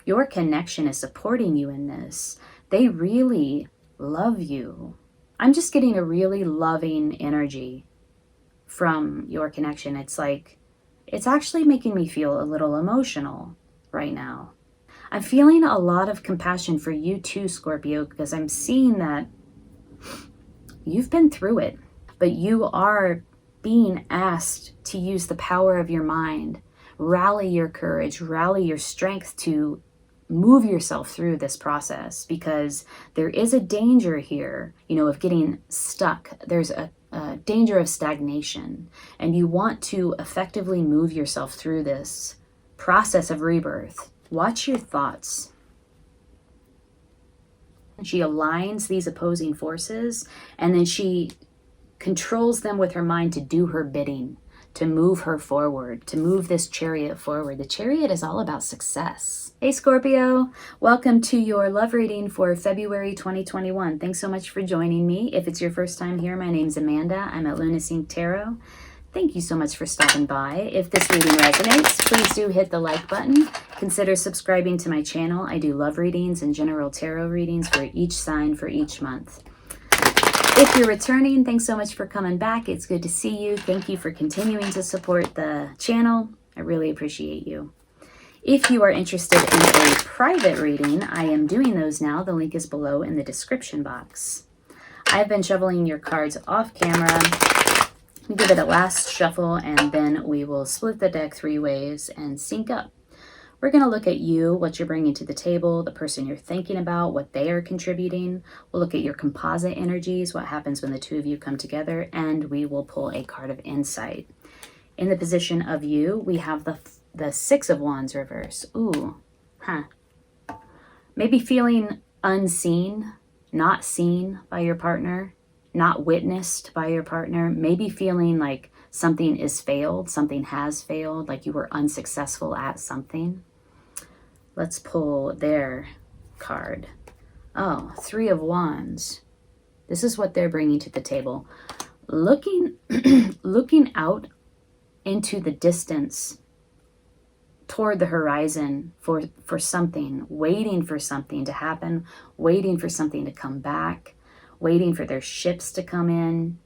Your connection is supporting you in this. They really love you. I'm just getting a really loving energy from your connection. It's like, it's actually making me feel a little emotional right now. I'm feeling a lot of compassion for you too, Scorpio, because I'm seeing that you've been through it, but you are being asked to use the power of your mind, rally your courage, rally your strength to move yourself through this process, because there is a danger here, of getting stuck. There's a danger of stagnation, and you want to effectively move yourself through this process of rebirth. Watch your thoughts. She aligns these opposing forces, and then she controls them with her mind to do her bidding, to move her forward, to move this chariot forward. The chariot is all about success. Hey Scorpio, welcome to your love reading for February 2021. Thanks so much for joining me. If it's your first time here, my name's Amanda. I'm at Lunacy Tarot. Thank you so much for stopping by. If this reading resonates, please do hit the like button. Consider subscribing to my channel. I do love readings and general tarot readings for each sign for each month. If you're returning, thanks so much for coming back. It's good to see you. Thank you for continuing to support the channel. I really appreciate you. If you are interested in a private reading, I am doing those now. The link is below in the description box. I've been shuffling your cards off camera. Give it a last shuffle, and then we will split the deck 3 ways and sync up. We're going to look at you, what you're bringing to the table, the person you're thinking about, what they are contributing. We'll look at your composite energies, what happens when the two of you come together, and we will pull a card of insight. In the position of you, we have the 6 of Wands reverse. Ooh, Maybe feeling unseen, not seen by your partner, not witnessed by your partner, maybe feeling like something is failed, something has failed, like you were unsuccessful at something. Let's pull their card. Oh, 3 of Wands. This is what they're bringing to the table. Looking out into the distance toward the horizon for something, waiting for something to happen, waiting for something to come back, waiting for their ships to come in.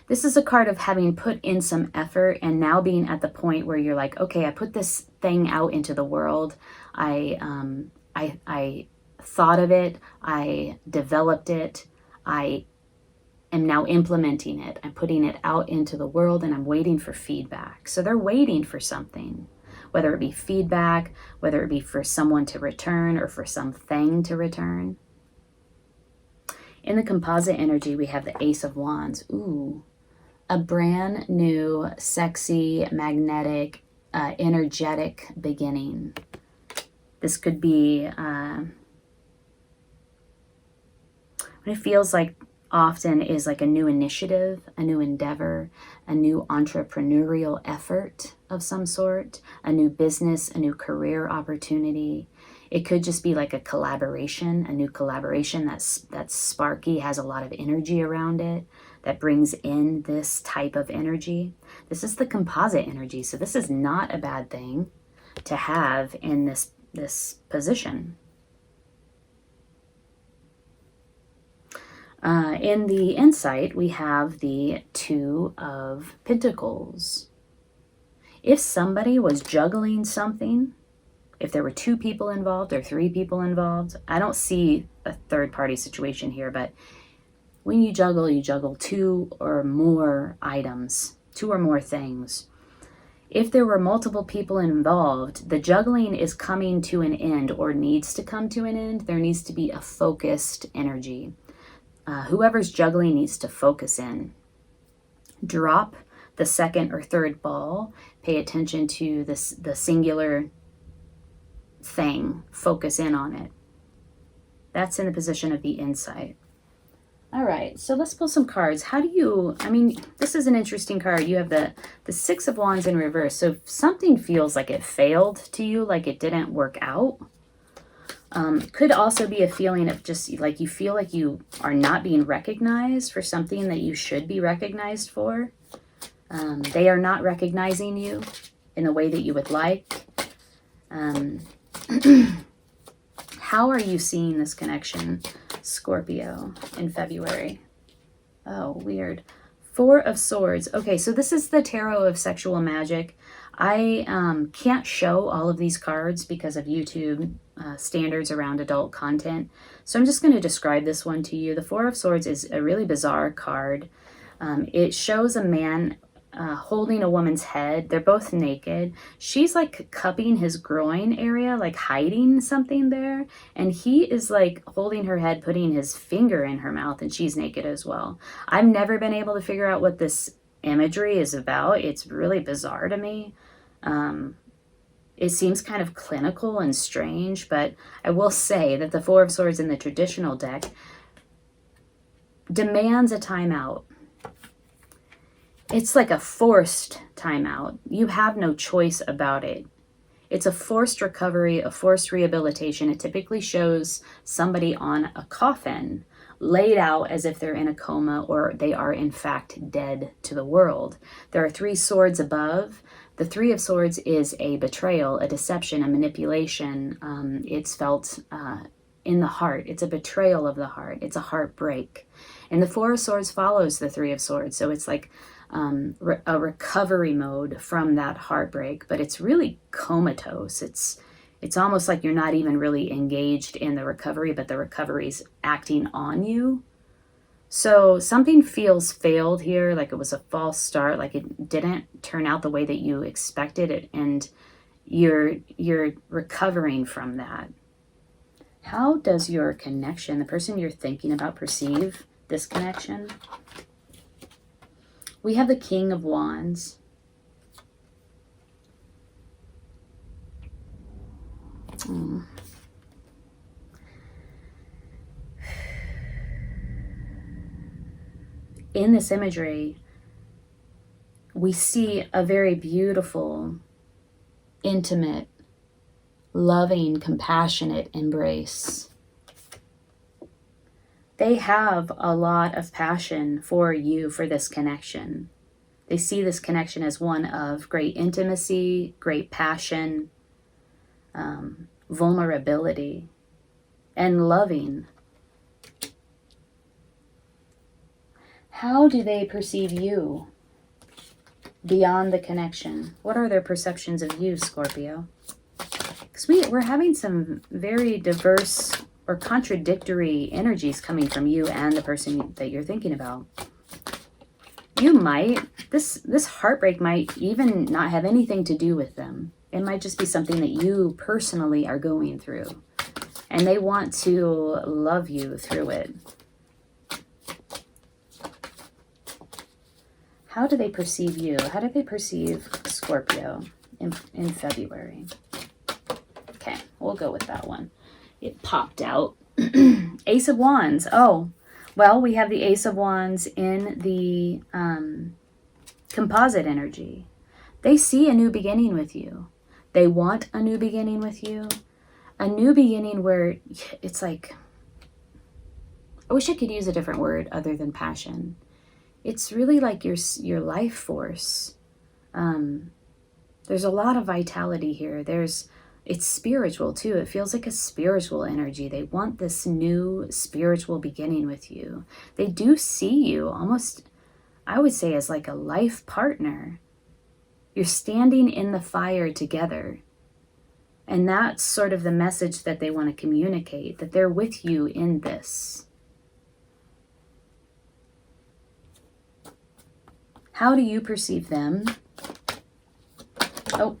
This is a card of having put in some effort and now being at the point where you're like, okay, I put this thing out into the world. I thought of it. I developed it. I am now implementing it. I'm putting it out into the world, and I'm waiting for feedback. So they're waiting for something, whether it be feedback, whether it be for someone to return or for something to return. In the composite energy, we have the Ace of Wands. Ooh, a brand new, sexy, magnetic, energetic beginning. This could be what it feels like often is like a new initiative, a new endeavor, a new entrepreneurial effort of some sort, a new business, a new career opportunity. It could just be like a collaboration, a new collaboration that's sparky, has a lot of energy around it, that brings in this type of energy. This is the composite energy, so this is not a bad thing to have in this position. In the insight, we have the 2 of Pentacles. If somebody was juggling something, if there were 2 people involved or 3 people involved, I don't see a third party situation here, but when you juggle 2 or more items, 2 or more things. If there were multiple people involved, the juggling is coming to an end or needs to come to an end. There needs to be a focused energy. Whoever's juggling needs to focus in. Drop the second or third ball. Pay attention to the singular thing. Focus in on it. That's in the position of the insight. All right, so let's pull some cards. How do you, this is an interesting card. You have the 6 of Wands in reverse. So if something feels like it failed to you, like it didn't work out, could also be a feeling of just like you feel like you are not being recognized for something that you should be recognized for. They are not recognizing you in the way that you would like. Um, how are you seeing this connection, Scorpio, in February? Oh, weird. Four of Swords. Okay, so this is the Tarot of Sexual Magic. I can't show all of these cards because of YouTube standards around adult content. So I'm just going to describe this one to you. The Four of Swords is a really bizarre card. It shows a man holding a woman's head. They're both naked. She's like cupping his groin area, like hiding something there. And he is like holding her head, putting his finger in her mouth, and she's naked as well. I've never been able to figure out what this imagery is about. It's really bizarre to me. It seems kind of clinical and strange, but I will say that the Four of Swords in the traditional deck demands a timeout. It's like a forced timeout. You have no choice about it. It's a forced recovery, a forced rehabilitation. It typically shows somebody on a coffin, laid out as if they're in a coma or they are in fact dead to the world. There are three swords above. The Three of Swords is a betrayal, a deception, a manipulation. It's felt in the heart. It's a betrayal of the heart. It's a heartbreak. And the Four of Swords follows the Three of Swords. So it's like a recovery mode from that heartbreak, but it's really comatose. It's almost like you're not even really engaged in the recovery, but the recovery's acting on you. So something feels failed here, like it was a false start, like it didn't turn out the way that you expected it, and you're recovering from that. How does your connection, the person you're thinking about, perceive this connection? We have the King of Wands. In this imagery, we see a very beautiful, intimate, loving, compassionate embrace. They have a lot of passion for you, for this connection. They see this connection as one of great intimacy, great passion, vulnerability, and loving. How do they perceive you beyond the connection? What are their perceptions of you, Scorpio? Because we're having some very diverse or contradictory energies coming from you and the person that you're thinking about. You might, this heartbreak might even not have anything to do with them. It might just be something that you personally are going through. And they want to love you through it. How do they perceive you? How do they perceive Scorpio in February? Okay, we'll go with that one. It popped out. Ace of Wands. Oh, well, we have the Ace of Wands in the composite energy. They see a new beginning with you. They want a new beginning with you. A new beginning where it's like, I wish I could use a different word other than passion. It's really like your life force. There's a lot of vitality here. It's spiritual too. It feels like a spiritual energy. They want this new spiritual beginning with you. They do see you almost, I would say, as like a life partner. You're standing in the fire together. And that's sort of the message that they want to communicate, that they're with you in this. How do you perceive them? Oh,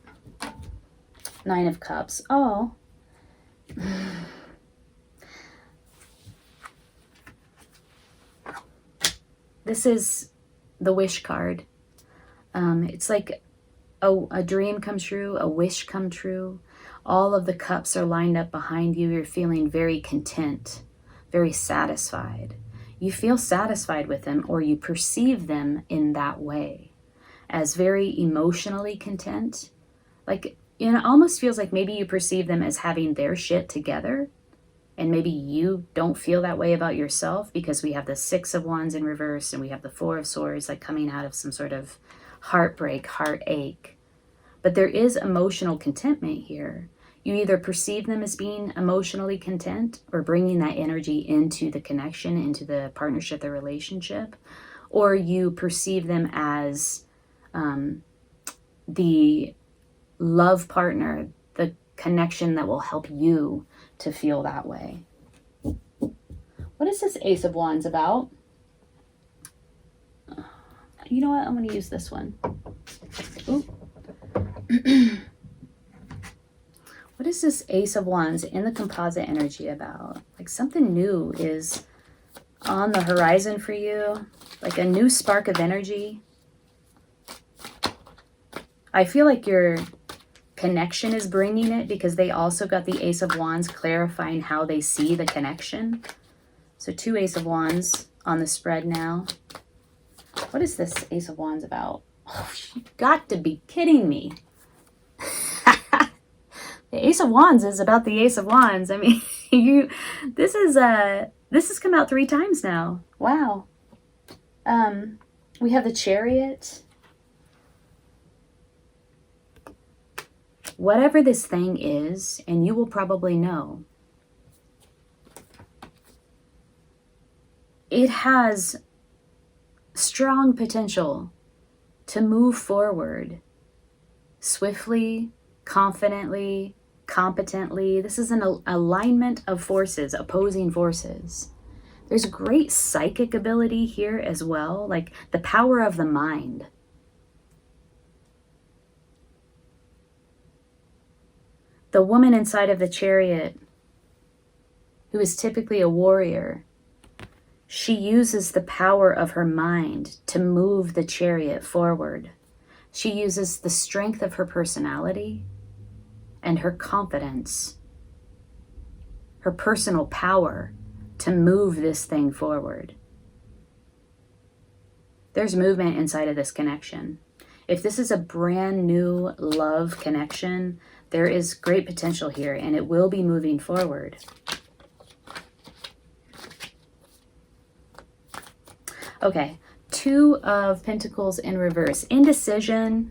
Nine of Cups. Oh. This is the wish card. It's like a dream come true, a wish come true. All of the cups are lined up behind you. You're feeling very content, very satisfied. You feel satisfied with them, or you perceive them in that way, as very emotionally content. Like, you know, it almost feels like maybe you perceive them as having their shit together, and maybe you don't feel that way about yourself, because we have the Six of Wands in reverse and we have the Four of Swords, like coming out of some sort of heartbreak, heartache. But there is emotional contentment here. You either perceive them as being emotionally content or bringing that energy into the connection, into the partnership, the relationship, or you perceive them as the love partner, the connection that will help you to feel that way. What is this Ace of Wands about? You know what? I'm going to use this one. Ooh. What is this Ace of Wands in the composite energy about? Like something new is on the horizon for you, like a new spark of energy. I feel like your connection is bringing it because they also got the Ace of Wands clarifying how they see the connection. So 2 Ace of Wands on the spread now. What is this Ace of Wands about? Oh, you got to be kidding me. The Ace of Wands is about the Ace of Wands. I mean, this has come out 3 times now. Wow. We have the Chariot. Whatever this thing is, and you will probably know, it has strong potential to move forward swiftly, confidently, competently. This is an alignment of forces, opposing forces. There's great psychic ability here as well, like the power of the mind. The woman inside of the Chariot, who is typically a warrior, she uses the power of her mind to move the Chariot forward. She uses the strength of her personality and her confidence, her personal power to move this thing forward. There's movement inside of this connection. If this is a brand new love connection, there is great potential here and it will be moving forward. Okay, 2 of Pentacles in reverse. Indecision.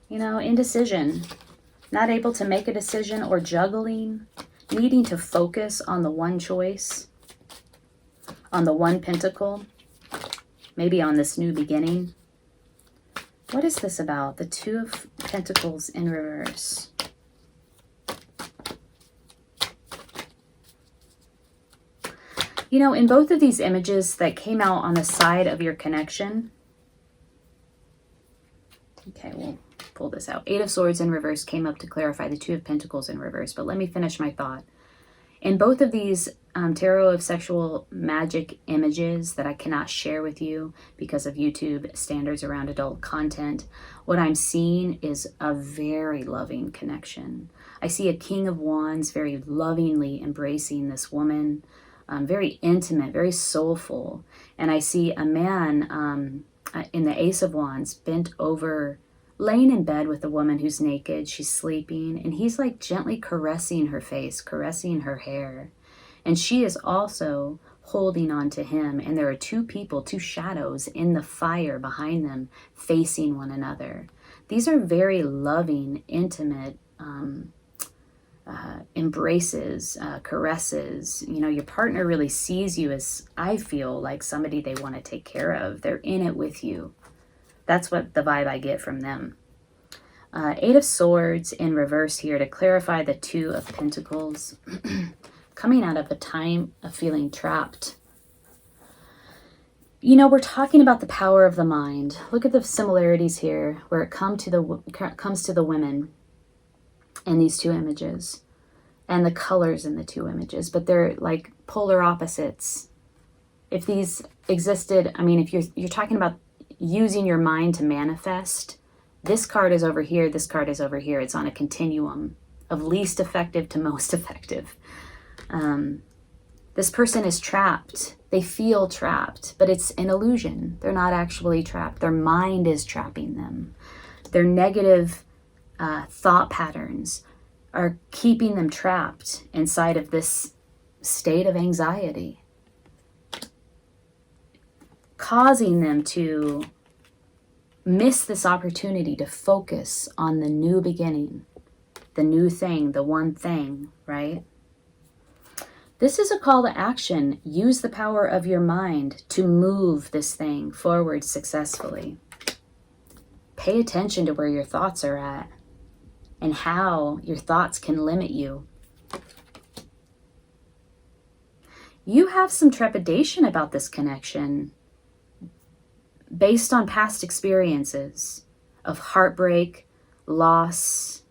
You know, indecision. Not able to make a decision or juggling. Needing to focus on the one choice. On the one pentacle. Maybe on this new beginning. What is this about? The 2 of Pentacles in reverse. You know, in both of these images that came out on the side of your connection. Okay, we'll pull this out. 8 of Swords in reverse came up to clarify the 2 of Pentacles in reverse. But let me finish my thought. In both of these tarot of sexual magic images that I cannot share with you because of YouTube standards around adult content, what I'm seeing is a very loving connection. I see a King of Wands very lovingly embracing this woman. Very intimate, very soulful. And I see a man in the Ace of Wands bent over, laying in bed with a woman who's naked. She's sleeping, and he's like gently caressing her face, caressing her hair. And she is also holding on to him. And there are 2 people, 2 shadows in the fire behind them facing one another. These are very loving, intimate embraces, caresses. You know, your partner really sees you as, I feel, like somebody they want to take care of. They're in it with you. That's what the vibe I get from them. 8 of Swords in reverse here to clarify the 2 of Pentacles. Coming out of a time of feeling trapped. You know, we're talking about the power of the mind. Look at the similarities here where it comes to the women in these 2 images and the colors in the 2 images, but they're like polar opposites. If these existed, I mean, if you're talking about using your mind to manifest, this card is over here, this card is over here. It's on a continuum of least effective to most effective. This person is trapped. They feel trapped, but it's an illusion. They're not actually trapped. Their mind is trapping them. Their negative thought patterns are keeping them trapped inside of this state of anxiety, causing them to miss this opportunity to focus on the new beginning, the new thing, the one thing, right? This is a call to action. Use the power of your mind to move this thing forward successfully. Pay attention to where your thoughts are at and how your thoughts can limit you. You have some trepidation about this connection based on past experiences of heartbreak, loss.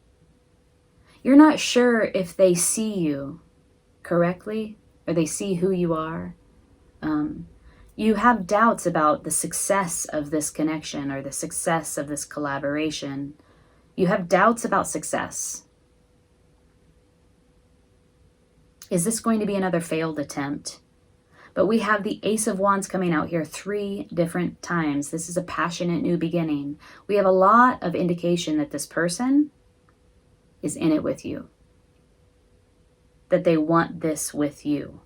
You're not sure if they see you correctly or they see who you are. You have doubts about the success of this connection or the success of this collaboration. You have doubts about success. Is this going to be another failed attempt? But we have the Ace of Wands coming out here 3 different times. This is a passionate new beginning. We have a lot of indication that this person is in it with you, that they want this with you.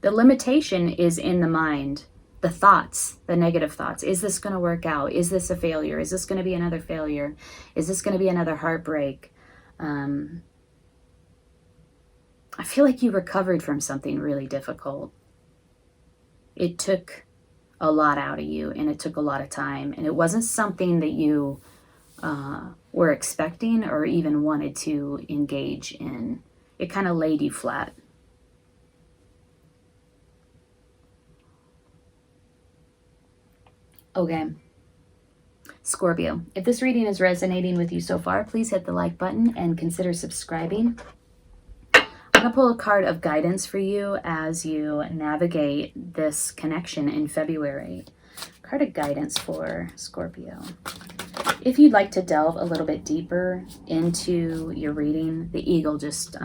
The limitation is in the mind, the thoughts, the negative thoughts. Is this going to work out? Is this a failure? Is this going to be another failure? Is this going to be another heartbreak? I feel like you recovered from something really difficult. It took a lot out of you, and it took a lot of time, and it wasn't something that you were expecting or even wanted to engage in. It kind of laid you flat. Okay, Scorpio, if this reading is resonating with you so far, please hit the like button and consider subscribing. I'm going to pull a card of guidance for you as you navigate this connection in February. Card of guidance for Scorpio. If you'd like to delve a little bit deeper into your reading, the eagle just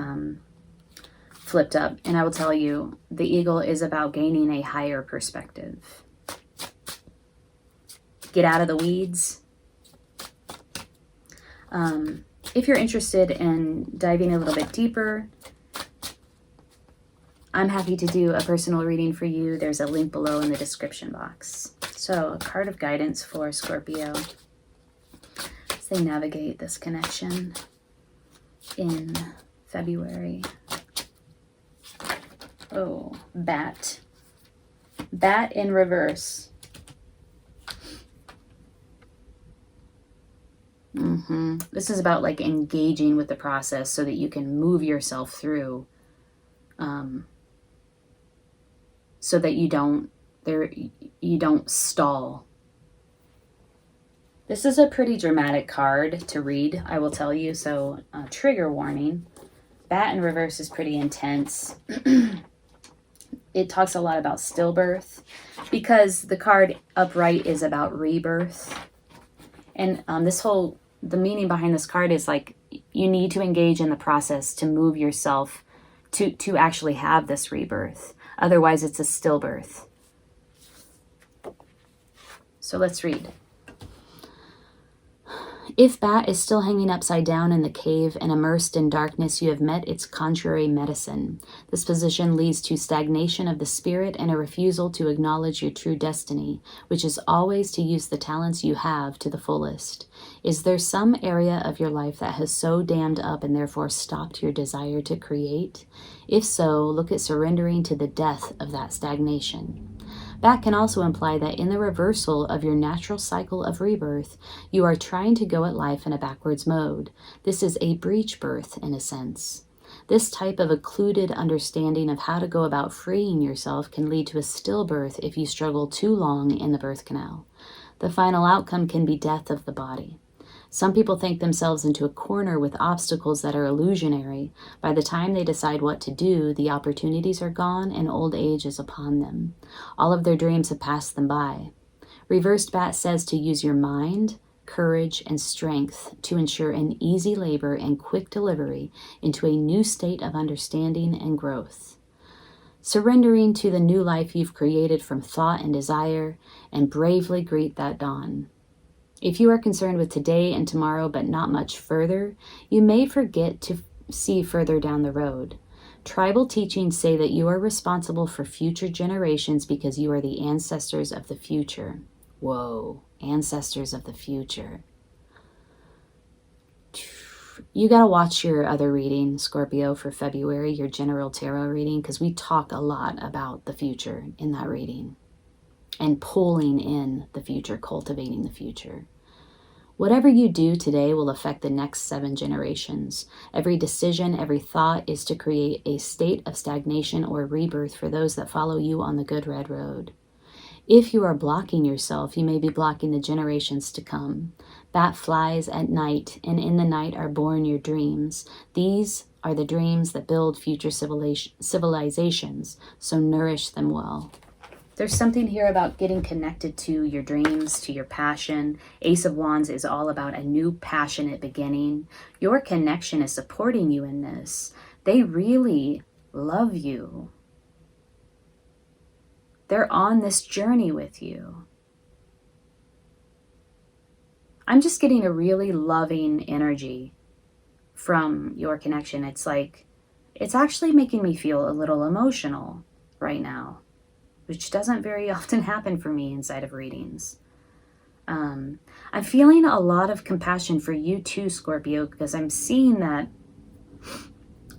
flipped up. And I will tell you, the eagle is about gaining a higher perspective. Get out of the weeds. If you're interested in diving a little bit deeper, I'm happy to do a personal reading for you. There's a link below in the description box. So, a card of guidance for Scorpio as they navigate this connection in February. Oh, bat. Bat in reverse. This is about like engaging with the process so that you can move yourself through, so that you don't stall. This is a pretty dramatic card to read, I will tell you. So trigger warning. Bat in reverse is pretty intense. It talks a lot about stillbirth because the card upright is about rebirth. And the meaning behind this card is like you need to engage in the process to move yourself to actually have this rebirth. Otherwise, it's a stillbirth. So let's read. If bat is still hanging upside down in the cave and immersed in darkness, you have met its contrary medicine. This position leads to stagnation of the spirit and a refusal to acknowledge your true destiny, which is always to use the talents you have to the fullest. Is there some area of your life that has so dammed up and therefore stopped your desire to create? If so, look at surrendering to the death of that stagnation. Bat can also imply that in the reversal of your natural cycle of rebirth, you are trying to go at life in a backwards mode. This is a breech birth in a sense. This type of occluded understanding of how to go about freeing yourself can lead to a stillbirth if you struggle too long in the birth canal. The final outcome can be death of the body. Some people think themselves into a corner with obstacles that are illusionary. By the time they decide what to do, the opportunities are gone and old age is upon them. All of their dreams have passed them by. Reversed bat says to use your mind, courage, and strength to ensure an easy labor and quick delivery into a new state of understanding and growth. Surrendering to the new life you've created from thought and desire, and bravely greet that dawn. If you are concerned with today and tomorrow but not much further, you may forget to see further down the road. Tribal teachings say that you are responsible for future generations because you are the ancestors of the future. Whoa, ancestors of the future. You got to watch your other reading, Scorpio, for February, your general tarot reading, because we talk a lot about the future in that reading and pulling in the future, cultivating the future. Whatever you do today will affect the next 7 generations. Every decision, every thought is to create a state of stagnation or rebirth for those that follow you on the good red road. If you are blocking yourself, you may be blocking the generations to come. Bat flies at night, and in the night are born your dreams. These are the dreams that build future civilizations, so nourish them well. There's something here about getting connected to your dreams, to your passion. Ace of Wands is all about a new passionate beginning. Your connection is supporting you in this. They really love you. They're on this journey with you. I'm just getting a really loving energy from your connection. It's like, it's actually making me feel a little emotional right now, which doesn't very often happen for me inside of readings. I'm feeling a lot of compassion for you too, Scorpio, because I'm seeing that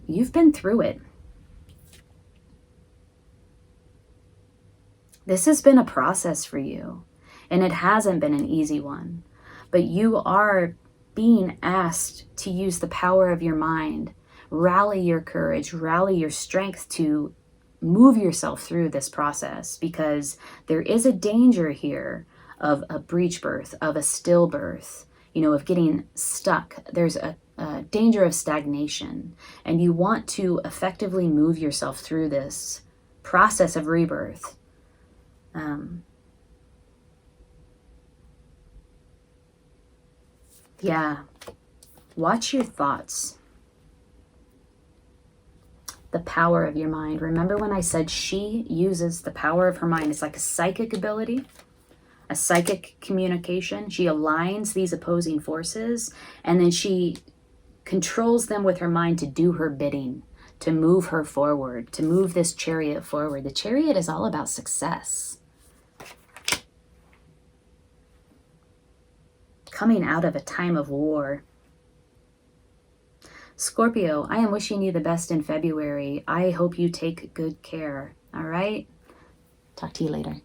you've been through it. This has been a process for you, and it hasn't been an easy one, but you are being asked to use the power of your mind, rally your courage, rally your strength to move yourself through this process, because there is a danger here of a breech birth, of a stillbirth, of getting stuck. There's a danger of stagnation, and you want to effectively move yourself through this process of rebirth. Yeah, watch your thoughts. The power of your mind. Remember when I said she uses the power of her mind? It's like a psychic ability, a psychic communication. She aligns these opposing forces, and then she controls them with her mind to do her bidding, to move her forward, to move this chariot forward. The chariot is all about success. Coming out of a time of war. Scorpio, I am wishing you the best in February. I hope you take good care. All right? Talk to you later.